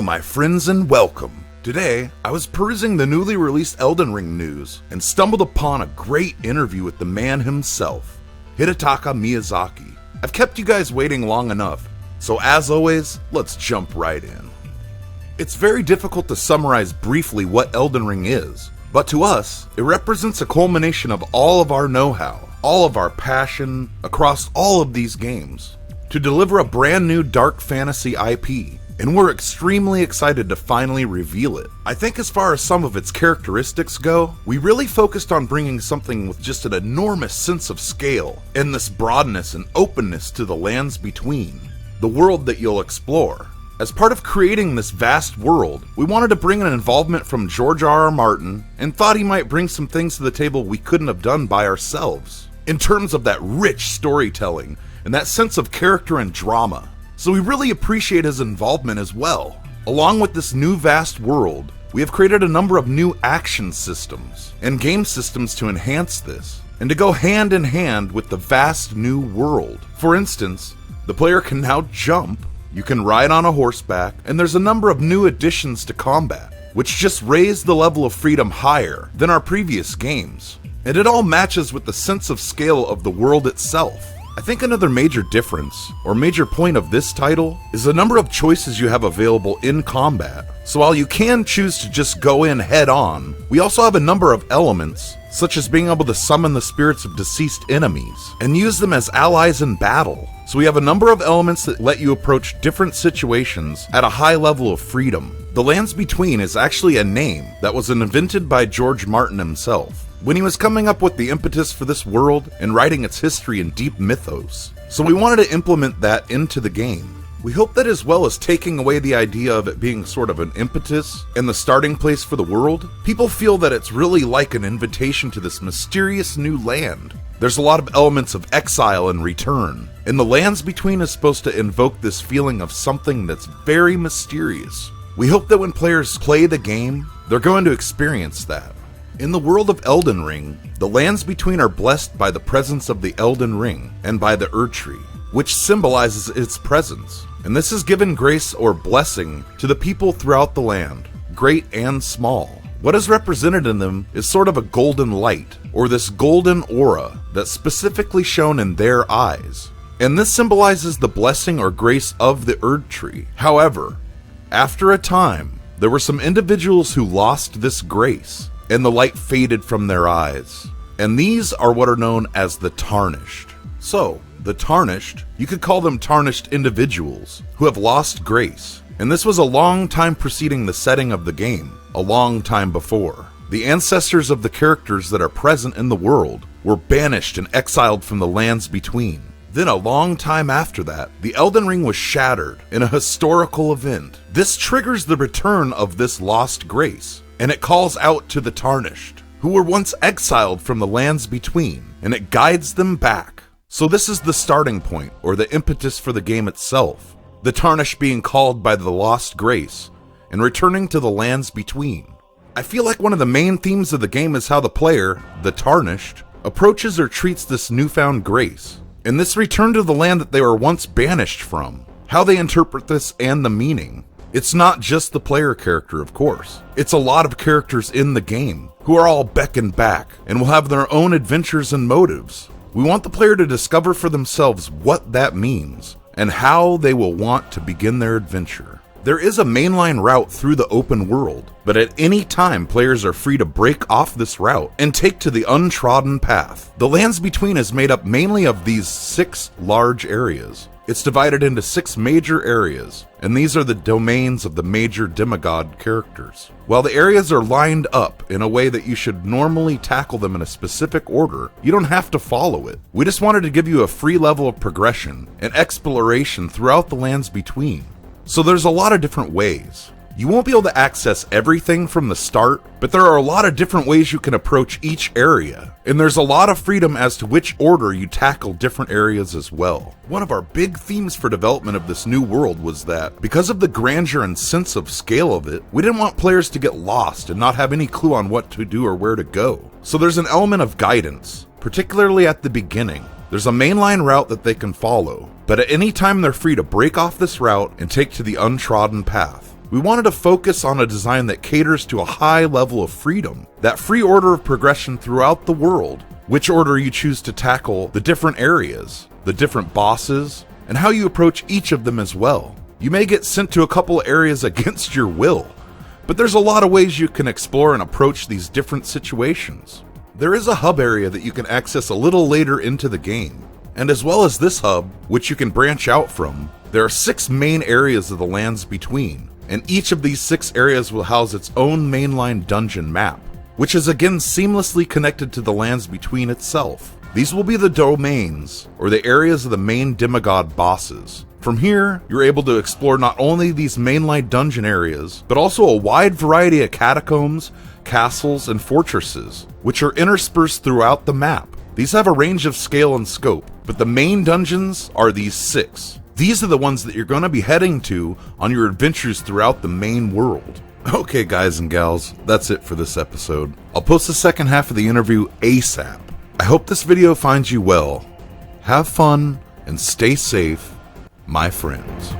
my friends, and welcome. Today, I was perusing the newly released Elden Ring news and stumbled upon a great interview with the man himself, Hidetaka Miyazaki. I've kept you guys waiting long enough, so as always, let's jump right in. It's very difficult to summarize briefly what Elden Ring is, but to us, it represents a culmination of all of our know-how, all of our passion, across all of these games, to deliver a brand new dark fantasy IP, and we're extremely excited to finally reveal it. I think as far as some of its characteristics go, we really focused on bringing something with just an enormous sense of scale, and this broadness and openness to the lands between, the world that you'll explore. As part of creating this vast world, we wanted to bring an involvement from George R.R. Martin, and thought he might bring some things to the table we couldn't have done by ourselves, in terms of that rich storytelling, and that sense of character and drama. So we really appreciate his involvement as well. Along with this new vast world, we have created a number of new action systems and game systems to enhance this, and to go hand in hand with the vast new world. For instance, the player can now jump, you can ride on a horseback, and there's a number of new additions to combat, which just raise the level of freedom higher than our previous games. And it all matches with the sense of scale of the world itself. I think another major difference, or major point of this title, is the number of choices you have available in combat. So while you can choose to just go in head on, we also have a number of elements, such as being able to summon the spirits of deceased enemies, and use them as allies in battle. So we have a number of elements that let you approach different situations at a high level of freedom. The Lands Between is actually a name that was invented by George Martin himself, when he was coming up with the impetus for this world and writing its history in deep mythos. So we wanted to implement that into the game. We hope that as well as taking away the idea of it being sort of an impetus and the starting place for the world, people feel that it's really like an invitation to this mysterious new land. There's a lot of elements of exile and return, and the Lands Between is supposed to invoke this feeling of something that's very mysterious. We hope that when players play the game, they're going to experience that. In the world of Elden Ring, the Lands Between are blessed by the presence of the Elden Ring and by the Erdtree, which symbolizes its presence. And this has given grace or blessing to the people throughout the land, great and small. What is represented in them is sort of a golden light, or this golden aura that's specifically shown in their eyes. And this symbolizes the blessing or grace of the Erdtree. However, after a time, there were some individuals who lost this grace, and the light faded from their eyes. And these are what are known as the Tarnished. So, the Tarnished, you could call them tarnished individuals who have lost grace. And this was a long time preceding the setting of the game, a long time before. The ancestors of the characters that are present in the world were banished and exiled from the Lands Between. Then a long time after that, the Elden Ring was shattered in a historical event. This triggers the return of this lost grace, and it calls out to the Tarnished, who were once exiled from the Lands Between, and it guides them back. So this is the starting point, or the impetus for the game itself. The Tarnished being called by the lost grace, and returning to the Lands Between. I feel like one of the main themes of the game is how the player, the Tarnished, approaches or treats this newfound grace, and this return to the land that they were once banished from, how they interpret this and the meaning. It's not just the player character, of course. It's a lot of characters in the game who are all beckoned back and will have their own adventures and motives. We want the player to discover for themselves what that means and how they will want to begin their adventure. There is a mainline route through the open world, but at any time players are free to break off this route and take to the untrodden path. The Lands Between is made up mainly of these 6 large areas. It's divided into 6 major areas, and these are the domains of the major demigod characters. While the areas are lined up in a way that you should normally tackle them in a specific order, you don't have to follow it. We just wanted to give you a free level of progression and exploration throughout the Lands Between. So there's a lot of different ways. You won't be able to access everything from the start, but there are a lot of different ways you can approach each area, and there's a lot of freedom as to which order you tackle different areas as well. One of our big themes for development of this new world was that, because of the grandeur and sense of scale of it, we didn't want players to get lost and not have any clue on what to do or where to go. So there's an element of guidance, particularly at the beginning. There's a mainline route that they can follow, but at any time they're free to break off this route and take to the untrodden path. We wanted to focus on a design that caters to a high level of freedom, that free order of progression throughout the world, which order you choose to tackle the different areas, the different bosses, and how you approach each of them as well. You may get sent to a couple areas against your will, but there's a lot of ways you can explore and approach these different situations. There is a hub area that you can access a little later into the game, and as well as this hub, which you can branch out from, there are 6 main areas of the lands between, and each of these 6 areas will house its own mainline dungeon map, which is again seamlessly connected to the lands between itself. These will be the domains, or the areas of the main demigod bosses. From here, you're able to explore not only these mainline dungeon areas, but also a wide variety of catacombs, castles, and fortresses, which are interspersed throughout the map. These have a range of scale and scope, but the main dungeons are these 6. These are the ones that you're going to be heading to on your adventures throughout the main world. Okay guys and gals, that's it for this episode. I'll post the second half of the interview ASAP. I hope this video finds you well. Have fun and stay safe, my friends.